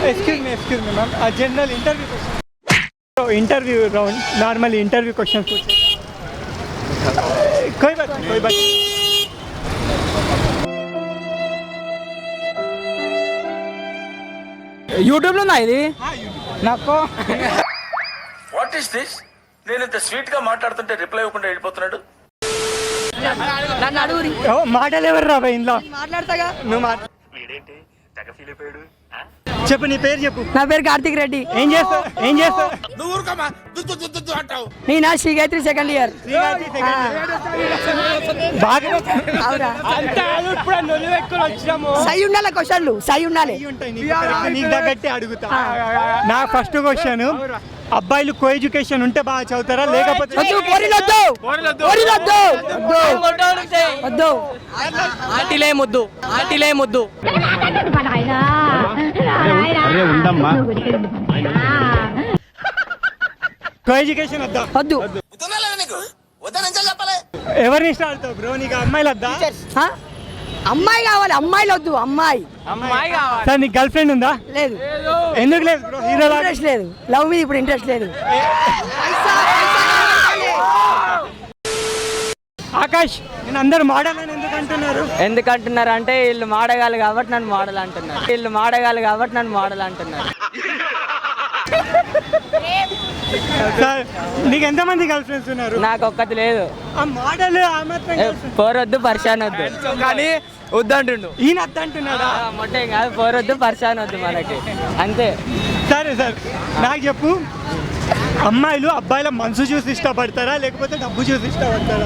Excuse me, ma'am. A general interview question. So, interview round. Normally, interview questions पूछे. कोई बात नहीं. YouTube లో ఇది నాకు వాట్ ఈస్ దిస్? నేను ఇంత స్వీట్ గా మాట్లాడుతుంటే రిప్లై ఇవ్వకుండా వెళ్ళిపోతున్నాడు. నన్ను అడుగురి మాటలు ఎవరు రాబోయ్ ఇంట్లో మాట్లాడతాగా నువ్వు చెప్పు, నీ పేరు చెప్పు. నా పేరు కార్తిక్ రెడ్డి. ఏం చేస్తావు? నేను శ్రీగాయత్రి సెకండ్ ఇయర్. బాగా అవురా ఇప్పుడు నొల్లి పెట్టుకొని వచ్చినాము. సై ఉండాలి క్వశ్చన్లు, సై ఉండాలి. నీకు తగ్గట్టే అడుగుతా. నా ఫస్ట్ క్వశ్చన్, అబ్బాయిలు కో ఎడ్యుకేషన్ ఉంటే బాగా చదువుతారా లేకపోతే ముద్దు కో ఎడ్యుకేషన్ వద్దా? వద్దు. ఎవరిని ఇష్టం ఆడుతావు బ్రో? నీకు అమ్మాయిలు వద్దా? అమ్మాయి కావాలి, అమ్మాయిలు వద్దు. అమ్మాయి సార్ నీకు గర్ల్ ఫ్రెండ్ ఉందా? లేదు. ఎందుకు లేదు బ్రో? హీరో ఇంట్రెస్ట్ లేదు. లవ్ మీద ఇప్పుడు ఇంట్రెస్ట్ లేదు. ఆకాష్, నేను అందరు మోడల్ అని ఎందుకంటున్నారు అంటే వీళ్ళు మాడగాలి కాబట్టి నన్ను మోడల్ అంటున్నారు. సార్ నీకు ఎంతమంది గర్ల్ ఫ్రెండ్స్ ఉన్నారు? నాకు ఒక్కటి లేదు. ఆ మోడల్ ఆ మాత్రం పోరొద్దు పరిశాన్ వద్దు కానీ వద్దంటుండు. ఈయన వద్దంటున్నాడా? మొట్టే కాదు, పోరొద్దు పరిశాన్ వద్దు మనకి, అంతే. సరే సార్, నాకు చెప్పు, అమ్మాయిలు అబ్బాయిల మనసు చూసి ఇష్టపడతారా లేకపోతే డబ్బు చూసి ఇష్టపడతారా?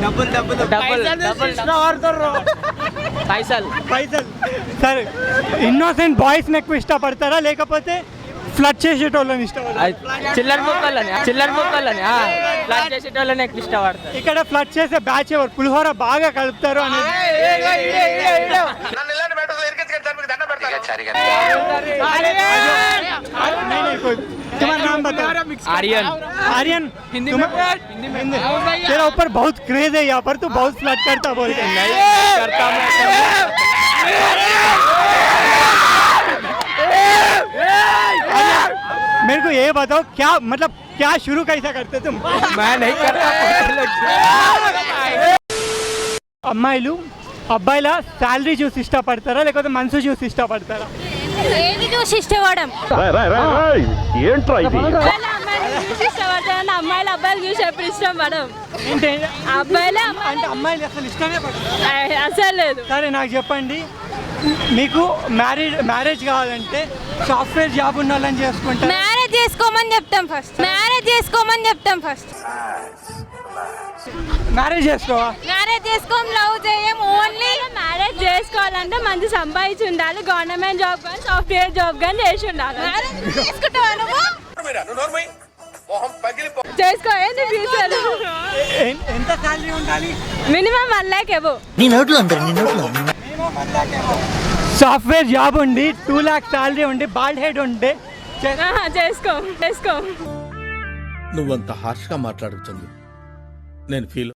పైసలు. సరే, ఇన్నోసెంట్ బాయ్స్ ఎక్కువ ఇష్టపడతారా లేకపోతే ఫ్లడ్ చేసేటోళ్ళని ఇష్టపడతారా? చిల్లర ముక్కలని ఫ్లడ్ చేసేటోళ్ళని ఎక్కువ ఇష్టపడతారు. ఇక్కడ ఫ్లడ్ చేసే బ్యాచ్ ఎవరు? పులిహోర బాగా కలుపుతారు అనేది. आर्यन हिंदी में तेरा ऊपर बहुत क्रेज है, यहाँ पर तू बहुत फ्लर्ट करता बोल के। करता मेरे को ये बताओ, क्या मतलब क्या शुरू कैसा करते तुम? मैं नहीं करता. అమ్మాయిలు అబ్బాయిల శాలరీ చూసి ఇష్టపడతారా లేకపోతే మనసు చూసి ఇష్టపడతారా? ఏది చూసి ఇష్టపడం. అమ్మాయిలు అబ్బాయిలు చూసి ఎప్పుడు ఇష్టపడం. అబ్బాయిలు అంటే అమ్మాయిలు అసలు ఇష్టమే పడదు. అసలు లేదు. సరే, నాకు చెప్పండి, మీకు మ్యారేజ్ కావాలంటే సాఫ్ట్వేర్ జాబ్ ఉన్న వాళ్ళని చేసుకుంటారు? మ్యారేజ్ చేసుకోమని చెప్తాం ఫస్ట్. మ్యారేజ్ చేసుకోవా? మ్యారేజ్ చేసుకోం, లవ్ చేయం. ఓన్లీ మ్యారేజ్ చేసుకోవాలంటే మంచి సంపాదించి ఉండాలి, గవర్నమెంట్ జాబ్ కానీ సాఫ్ట్వేర్ జాబ్ కానీ చేసి ఉండాలి. చేసుకుంటావా నువ్వు? చేసుకోండి. ఫ్యూచర్ ఎంత సాలరీ ఉండాలి? Minimum 1 lakh above. Software job ఉండి 2 lakhs సాలరీ ఉండి బాల్డ్ హెడ్ ఉంటే చేసుకో. నువ్వంత హార్ష్గా మాట్లాడుతుంది నేను ఫీల్.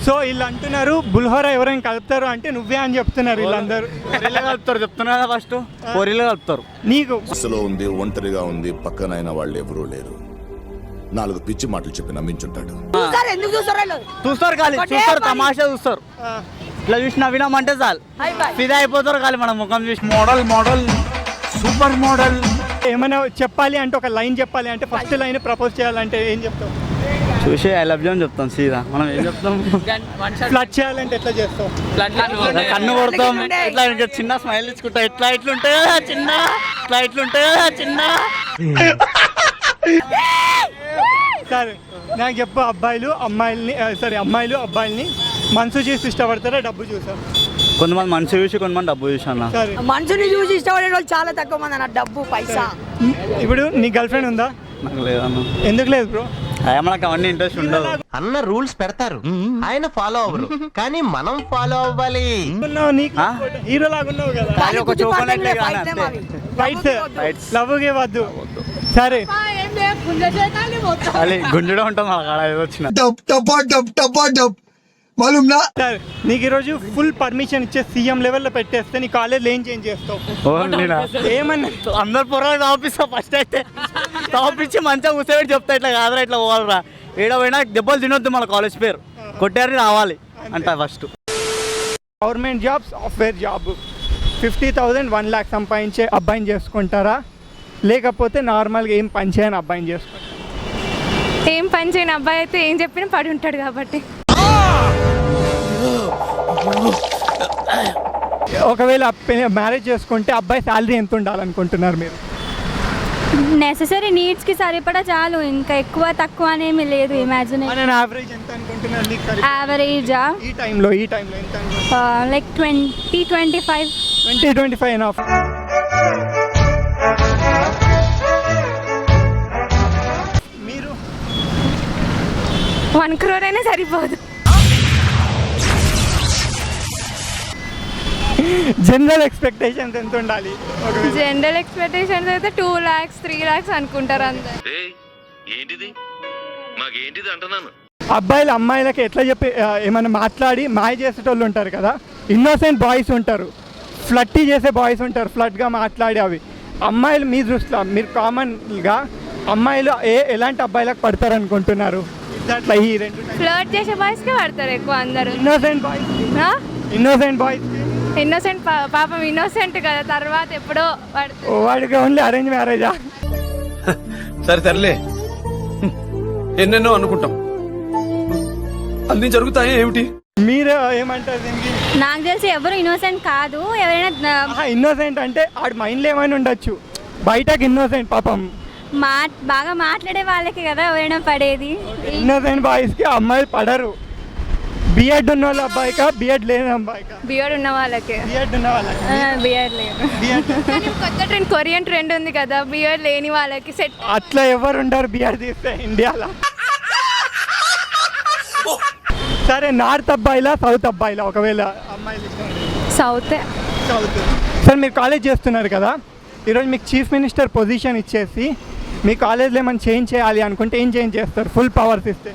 సో వీళ్ళు అంటున్నారు బుల్హోర ఎవరైనా కలుపుతారు అంటే నువ్వే అని చెప్తున్నారు వీళ్ళందరూ. కలుపుతారు చెప్తున్నా ఫస్ట్ పొరిలో కలుపుతారు. నీకు అసలు ఉంది, ఒంటరిగా ఉంది, పక్కనైన వాళ్ళు ఎవరూ లేరు. 4 పిచ్చి మాటలు చెప్పి నమ్మించుంటాడు. చూస్తారు ఖాళీ, చూస్తారు తమాషా చూస్తారు. ఇట్లా చూసి నవ్వినామంటే చాలు ఫిదా అయిపోతారు ఖాళీ మన ముఖం చూసి. Model super model. ఏమైనా చెప్పాలి అంటే, ఒక లైన్ చెప్పాలి అంటే, ఫస్ట్ లైన్ ప్రపోజ్ చేయాలంటే ఏం చెప్తావు? చూసి ఐ లవ్ యూ అని చెప్తాం సీదా. మనం ఏం చెప్తాం? ఫ్లడ్ చేయాలంటే ఎట్లా చేస్తావు? కన్ను కొడతాం, ఇట్లా చిన్న స్మైల్ ఇచ్చుకుంటా, ఇట్లుంటే చిన్న. సరే, నాకు చెప్పు, అమ్మాయిలు అబ్బాయిల్ని మనసు చూసి ఇష్టపడతారా డబ్బు చూసా? కొంతమంది మనసు చూసి, కొంతమంది డబ్బు చూసి అన్న. మనుషుని చూసి ఇష్టపడే వాళ్ళు చాలా తక్కువ మంది అన్న. డబ్బు పైసా. ఇప్పుడు నీ గర్ల్ ఫ్రెండ్ ఉందా? నాకు లేదన్న. ఎందుకు లేదు బ్రో? మనకు అవన్నీ ఇంట్రెస్ట్ ఉండదు అన్న. రూల్స్ పెడతారు, ఆయన ఫాలో అవ్వరు, కానీ మనం ఫాలో అవ్వాలి. హీరో లాగా ఉన్నావు కదా, లవ్గే వద్దు. సరే, గుంజుడే ఉంటాం మన కాడ వచ్చిన సార్ నీకు ఈరోజు ఫుల్ పర్మిషన్ ఇచ్చే సీఎం లెవెల్లో పెట్టేస్తే నీ కాలేజ్లో ఏం చేంజ్ చేస్తావు? ఏమన్నా అందరు పొరగా తాపిస్తా ఫస్ట్ అయితే తాపించి మంచిగా కూర్చోబెట్టి చెప్తా ఇట్లా కాదురా ఇట్లా పోవాలరా ఏడ పోయినా దెబ్బలు తినొద్దు మన కాలేజ్ పేరు కొట్టారు రావాలి అంట first. Government job software job 50,000 1 lakh సంపాదించే అబ్బాయిని చేసుకుంటారా, లేకపోతే నార్మల్గా ఏం పని చేయని అబ్బాయిని చేసుకుంటారా? ఏం పని చేయని అబ్బాయి అయితే ఏం చెప్పినా పడి ఉంటాడు కాబట్టి. ఒకవేళ మ్యారేజ్ చేసుకుంటే అబ్బాయి శాలరీ ఎంత ఉండాలనుకుంటున్నారు మీరు? నెససరీ నీడ్స్కి సరిపడా చాలు, ఇంకా ఎక్కువ తక్కువ అనేమి లేదు. ఇమాజినేషన్ యావరేజ్ ఎంత అనుకుంటున్నారు నీకు సరిపడా? యావరేజా ఈ టైంలో ఎంత అనుకుంటున్నారు? లైక్ 20-25. 20-25 ఎనఫ్. మీరు 1 crore అయినా సరిపోదు. జనరల్ ఎక్స్పెక్టేషన్స్ ఎంత ఉండాలి? జనరల్ ఎక్స్పెక్టేషన్స్ అయితే 2 lakhs 3 lakhs అనుకుంటారు అంతే. ఏంటిది మాకేంటిది అంటున్నాను. అబ్బాయిలు అమ్మాయిలకి ఎట్లా చెప్పి ఏమైనా మాట్లాడి మాయ చేసేటోళ్ళు ఉంటారు కదా, ఇన్నోసెంట్ బాయ్స్ ఉంటారు, ఫ్లట్టీ చేసే బాయ్స్ ఉంటారు, ఫ్లట్గా మాట్లాడి అవి. అమ్మాయిలు మీ దృష్టిలో మీరు కామన్గా అమ్మాయిలు ఎలాంటి అబ్బాయిలకు పడతారు అనుకుంటున్నారు? అట్లా ఈ రెండు ఫ్లర్ట్ చేసే బాయ్స్కే పడతారు ఎక్కువ అందరూ. ఇన్నోసెంట్ బాయ్స్ ఇన్నోసెంట్ పాపం ఇన్నోసెంట్ కదా, తర్వాత ఎప్పుడో పడుతుంది. వాడికి ఓన్లీ అరేంజ్ మ్యారేజా? సరే తరలే, ఎన్నెన్నో అనుకుంటాం, అన్ని జరుగుతాయి ఏమిటి? మీరు ఏమంటారు దీనికి? నాకు తెలిసి ఎవరు ఇన్నోసెంట్ కాదు. ఎవరైనా ఇన్నోసెంట్ అంటే ఆడి మైండ్లో ఏమైనా ఉండొచ్చు, బయటకి ఇన్నోసెంట్ పాపం బాగా మాట్లాడే వాళ్ళకి కదా ఎవరైనా పడేది. ఇన్నోసెంట్ బాయ్స్కి అమ్మాయిలు పడరు. బిఎడ్ ఉన్న వాళ్ళ అబ్బాయికా, బిఎడ్ లేని అబ్బాయికా? బియర్డ్ ఉన్న వాళ్ళకి. బిఎడ్ ఉన్న వాళ్ళకి. బియర్డ్ లేదు. కానీ కొత్త ట్రెండ్ కొరియన్ ట్రెండ్ ఉంది కదా, బియర్డ్ లేని వాళ్ళకి సెట్. అట్లా ఎవరు ఉంటారు బియర్డ్ తీస్తే ఇండియాలో? సరే, నార్త్ అబ్బాయిలా సౌత్ అబ్బాయిలా? ఒకవేళ అమ్మాయిలు సౌత్. సార్ మీరు కాలేజ్ చేస్తున్నారు కదా, ఈరోజు మీకు చీఫ్ మినిస్టర్ పొజిషన్ ఇచ్చేసి మీ కాలేజ్లో ఏమైనా చేంజ్ చేయాలి అనుకుంటే ఏం చేంజ్ చేస్తారు ఫుల్ పవర్స్ ఇస్తే?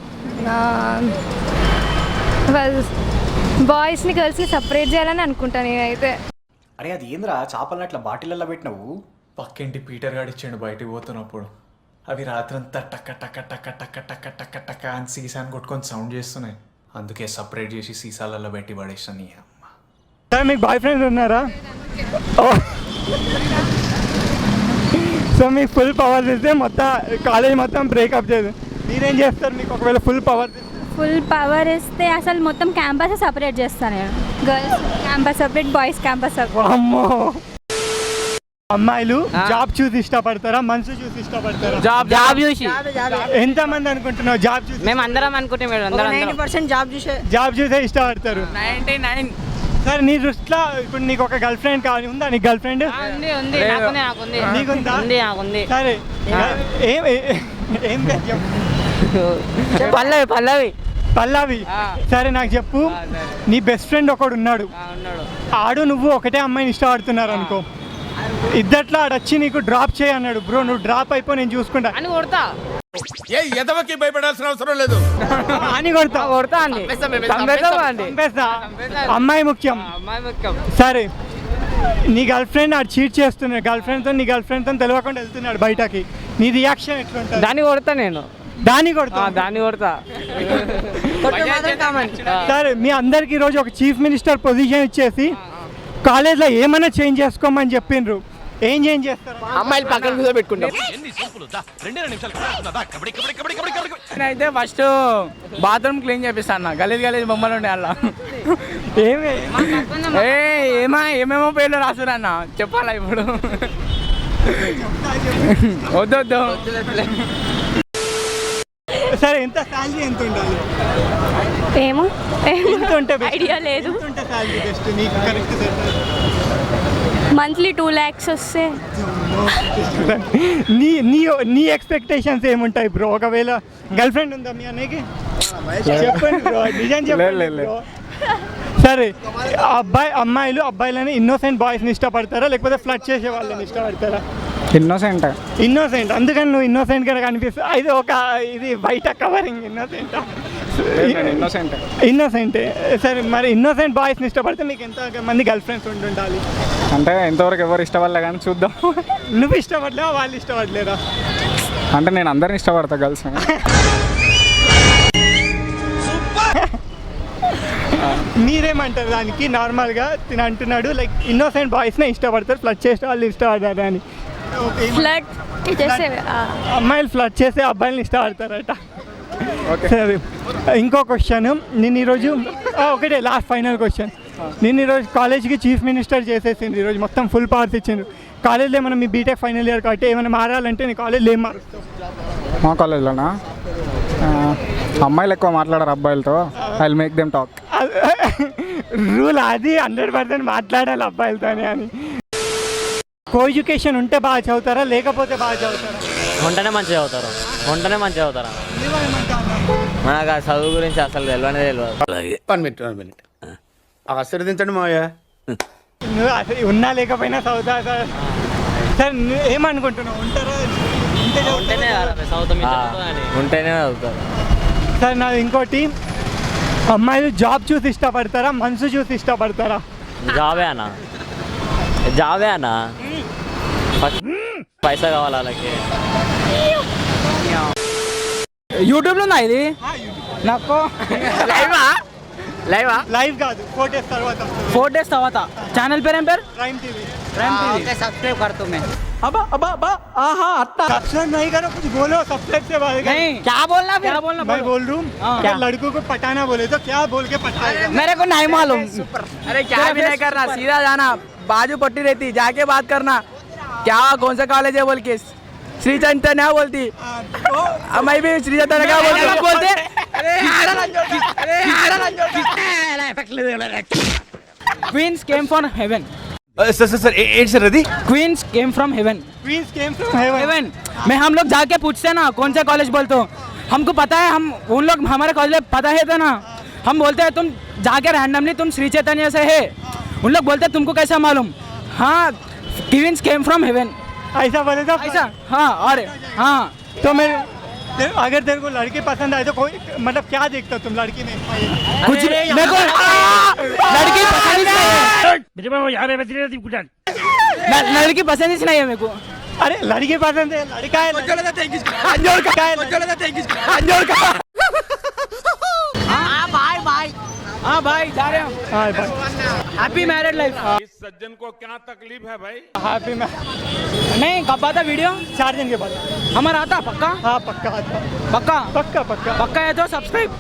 బాయ్స్ని గర్ల్స్ని సపరేట్ చేయాలని అనుకుంటాను నేనైతే. అరే అది ఏంద్రా చేపలను అట్లా బాటిల్లో పెట్టినావు? పక్కింటి పీటర్ గారు ఇచ్చాడు బయటికి పోతున్నప్పుడు. అవి రాత్రంతా టక్క టక్క టక్క టక్క టక్క టక్క టక్క అని సీసాన్ని కొట్టుకొని సౌండ్ చేస్తున్నాయి. అందుకే సపరేట్ చేసి సీసాలలో పెట్టి పడేస్తాను. అమ్మ సార్ మీకు బాయ్ ఫ్రెండ్ ఉన్నారా? సో మీకు ఫుల్ పవర్ ఇస్తే మొత్తం కాలేజ్ మొత్తం బ్రేకప్ చేయదు, మీరేం చేస్తారు? మీకు ఒకవేళ ఫుల్ పవర్ ఇస్తే అసలు మొత్తం క్యాంపస్ సపరేట్ చేస్తాను నేను. Girls campus separate, boys campus separate. అమ్మో. అమ్మాయిలు జాబ్ చూసి ఇష్టపడతారా, మనసు చూసి ఇష్టపడతారా? జాబ్ చూసి. ఎంత మంది అనుకుంటున్నావు జాబ్ చూసి? మేము అందరం అనుకుంటాం 90% జాబ్ చూసే ఇష్టపడతారు. 99. సరే నీ దృష్టిలో ఇప్పుడు నీకు ఒక గర్ల్ ఫ్రెండ్ కావాలి, ఉందా నీకు గర్ల్ ఫ్రెండ్? నీకుందా? సరే, ఏం పేరు చెప్పు? పల్లవి. సరే నాకు చెప్పు, నీ బెస్ట్ ఫ్రెండ్ ఒకడు ఉన్నాడు, ఆడు నువ్వు ఒకటే అమ్మాయిని ఇష్టపడుతున్నారు అనుకో, ఇద్దట్లో ఆడొచ్చి నీకు డ్రాప్ చేయి అన్నాడు, బ్రో నువ్వు డ్రాప్ అయిపో నేను చూసుకుంటా అని కొడతా. ఎదవకి భయపడాల్సిన అవసరం లేదు అని కొడతా అమ్మాయి ముఖ్యం. సరే, నీ గర్ల్ ఫ్రెండ్ ఆడు చీట్ చేస్తున్నాడు, నీ గర్ల్ ఫ్రెండ్తో తెలియకుండా వెళ్తున్నాడు బయటకి, నీ రియాక్షన్ ఎట్లుంటుంది? దాన్ని కొడతా నేను. దాన్ని కొడతా. సరే, మీ అందరికి ఈరోజు ఒక చీఫ్ మినిస్టర్ పొజిషన్ ఇచ్చేసి కాలేజ్లో ఏమైనా చేంజ్ చేసుకోమని చెప్పిండ్రు, ఏం చేంజ్ చేస్తారు? అమ్మాయిలు పక్కన కూర్చోబెట్టుకుంటాం. నేనైతే ఫస్ట్ బాత్రూమ్ క్లీన్ చేపిస్తాను, గలీజ్ బొమ్మలు ఉండే అలా. ఏమేమో పేర్లు రాస్తున్నా చెప్పాలా ఇప్పుడు? వద్దు. సరే, ఎంత శాలరీ ఎంత ఉండాలి? ఏమో ఎంత ఉంటే ఐడియా లేదు. మంత్లీ 2 lakhs వస్తే. నీ ఎక్స్పెక్టేషన్స్ ఏముంటాయి బ్రో? ఒకవేళ గర్ల్ ఫ్రెండ్ ఉందా మీ అన్నయ్యకి? చెప్పండి బ్రో, నిజం చెప్పండి. సరే, అమ్మాయిలు అబ్బాయిలని ఇన్నోసెంట్ బాయ్స్ని ఇష్టపడతారా, లేకపోతే ఫ్లడ్ చేసే వాళ్ళని ఇష్టపడతారా? ఇన్నోసెంట్. అందుకని నువ్వు ఇన్నోసెంట్ గా కనిపిస్తా. ఇది బయట కవరింగ్ ఇన్నోసెంట్. ఇన్నోసెంటే. సరే మరి ఇన్నోసెంట్ బాయ్స్ని ఇష్టపడితే మీకు ఎంత మంది గర్ల్ ఫ్రెండ్స్ ఉండాలి? అంటే ఇంతవరకు ఎవరు ఇష్టపడలే కానీ చూద్దాం. నువ్వు ఇష్టపడలేవా, వాళ్ళు ఇష్టపడలేదా? అంటే నేను అందరిని ఇష్టపడతా గర్ల్స్. మీరేమంటారు దానికి? నార్మల్గా తిని అంటున్నాడు లైక్ ఇన్నోసెంట్ బాయ్స్నే ఇష్టపడతారు, ఫ్లడ్ చేసే వాళ్ళు ఇష్టపడతారు అని. అమ్మాయిలు ఫ్లడ్ చేసే అబ్బాయిని ఇష్టపడతారట. సరే ఇంకో క్వశ్చన్. నేను ఈరోజు ఒకటే లాస్ట్ ఫైనల్ క్వశ్చన్. నేను ఈరోజు కాలేజ్కి చీఫ్ మినిస్టర్ చేసేసింది, ఈరోజు మొత్తం ఫుల్ పవర్స్ ఇచ్చిండ్రు. కాలేజ్లో ఏమైనా మీ బీటెక్ ఫైనల్ ఇయర్ కాబట్టి ఏమైనా మారాలంటే నీ కాలేజ్లో ఏం మారుస్తావు? మా కాలేజ్లోనా అమ్మాయిలు ఎక్కువ మాట్లాడారు అబ్బాయిలతో. I will make them talk. Rule అది 100% మాట్లాడాలి అబ్బాయిలతోనే అని. కో ఎడ్యుకేషన్ ఉంటే బాగా చదువుతారా లేకపోతే బాగా చదువుతారా? ఉంటేనే మంచిగా చదువుతారు, ఉంటేనే మంచిగా చదువుతారా. మనకు ఆ చదువు గురించి అసలు తెలియదు. 1 minute ఆశీర్వదించండి మావయ్య. నువ్వు అసలు ఉన్నా లేకపోయినా చదువుతా సార్. సార్ నువ్వు ఏమనుకుంటున్నావు? ఉంటారా? ఉంటేనే చదువుతారు సార్. నాది ఇంకోటి, అమ్మాయిలు జాబ్ చూసి ఇష్టపడతారా మనసు చూసి ఇష్టపడతారా? జాబే అన్న, జాబే అన్న. ఫస్ట్ పైసా కావాలి వాళ్ళకి. యూట్యూబ్లో ఉందా ఇది? నాకు లైవ్ కాదు, 4 days తర్వాత. 4 days తర్వాత. ఛానల్ పేరు ఏం పేరు? Prime TV. సబ్స్క్రైబ్ करता हूं मैं. अबा अबा अबा आहा अट्टा सब्सक्राइब नहीं करो, कुछ बोलो सब्सक्राइब से बात नहीं. क्या बोलना मैं बोल रहा हूँ क्या लड़कों को पटाना बोले तो क्या बोल के पटाएगा? मेरे को नहीं मालूम. अरे क्या भी नहीं करना, सीधा जाना, बाजू पट्टी रहती, जाके बात करना. क्या कौन सा कॉलेज है बोल के श्री चैतन्य बोलती. मैं भी श्री चैतन्य क्या बोलते. Queens came from heaven. Sir ఏంటి సార్ అది? Queens came from heaven. Queens came from heaven. मैं हम लोग जाके पूछते ना कौन सा कॉलेज बोलते हो, हमको पता है, हम उन लोग हमारे कॉलेज पता है था ना. हम बोलते हैं तुम जाके रैंडमली तुम श्री चैतन्य से है, उन लोग बोलते हैं तुमको कैसा मालूम. हाँ, Queens came from heaven. ऐसा बोले तो ऐसा. हाँ और हाँ तो मैं अगर तेरे को लड़की पसंद आए तो कोई मतलब क्या देखता तुम लड़की में? कुछ मेरे को लड़की पसंद ही नहीं है. लड़की पसंद ही नहीं है मेरे को. अरे लड़की पसंद है, लड़का है हाँ भाई जा रहे हो. हाँ भाई हैप्पी मैरिड लाइफ. इस सज्जन को क्या तकलीफ है भाई? हैप्पी में नहीं कब आता वीडियो? 4 दिन के बाद हमारा आता पक्का. हाँ पक्का आता. पक्का पक्का पक्का पक्का है तो सब्सक्राइब.